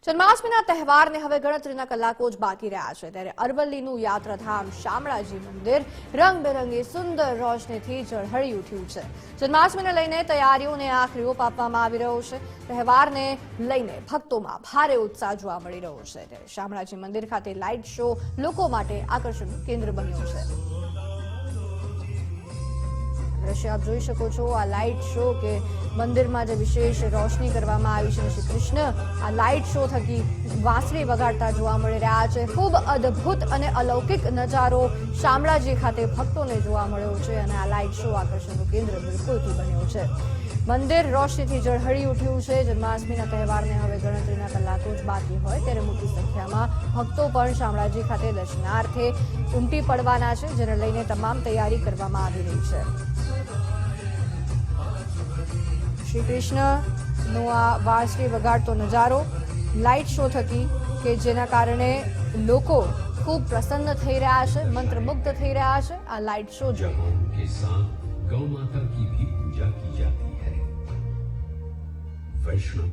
જન્માષ્ટમીના તહેવારને હવે ગણતરીના કલાકો જ બાકી રહ્યા છે ત્યારે અરવલ્લીનું યાત્રાધામ શામળાજી મંદિર રંગબેરંગી સુંદર રોશનીથી ઝળહળી ઉઠ્યું છે। જન્માષ્ટમીને લઈને તૈયારીઓને આખરી ઓપ આપવામાં આવી રહ્યો છે। તહેવારને લઈને ભક્તોમાં ભારે ઉત્સાહ જોવા મળી રહ્યો છે ત્યારે શામળાજી મંદિર ખાતે લાઇટ શો લોકો માટે આકર્ષણનું કેન્દ્ર બન્યો છે। દ્રશ્ય આપ જોઈ શકો છો, આ લાઇટ શો કે મંદિરમાં જે વિશેષ રોશની કરવામાં આવી છે, શ્રી કૃષ્ણ આ લાઇટ શો થકી વાંસળી વગાડતા જોવા મળી રહ્યા છે। ખૂબ અદ્ભુત અને અલૌકિક નજારો શામળાજી ખાતે ભક્તોને જોવા મળ્યો છે અને આ લાઇટ શો આકર્ષણનું કેન્દ્ર બિલકુલથી બન્યો છે। મંદિર રોશનીથી ઝળહળી ઉઠ્યું છે। જન્માષ્ટમીના તહેવારને હવે ગણતરીના કલાકો જ બાકી હોય ત્યારે મોટી સંખ્યામાં ભક્તો પણ શામળાજી ખાતે દર્શનાર્થે ઉમટી પડવાના છે, જેને લઈને તમામ તૈયારી કરવામાં આવી રહી છે। શ્રી કૃષ્ણનો આ વાંસળી વગાડતો નજારો લાઇટ શો થકી કે જેના કારણે લોકો ખૂબ પ્રસન્ન થઈ રહ્યા છે, મંત્રમુગ્ધ થઈ રહ્યા છે। આ લાઇટ શો જોઈ गौ माता की भी पूजा की जाती है। वैष्णव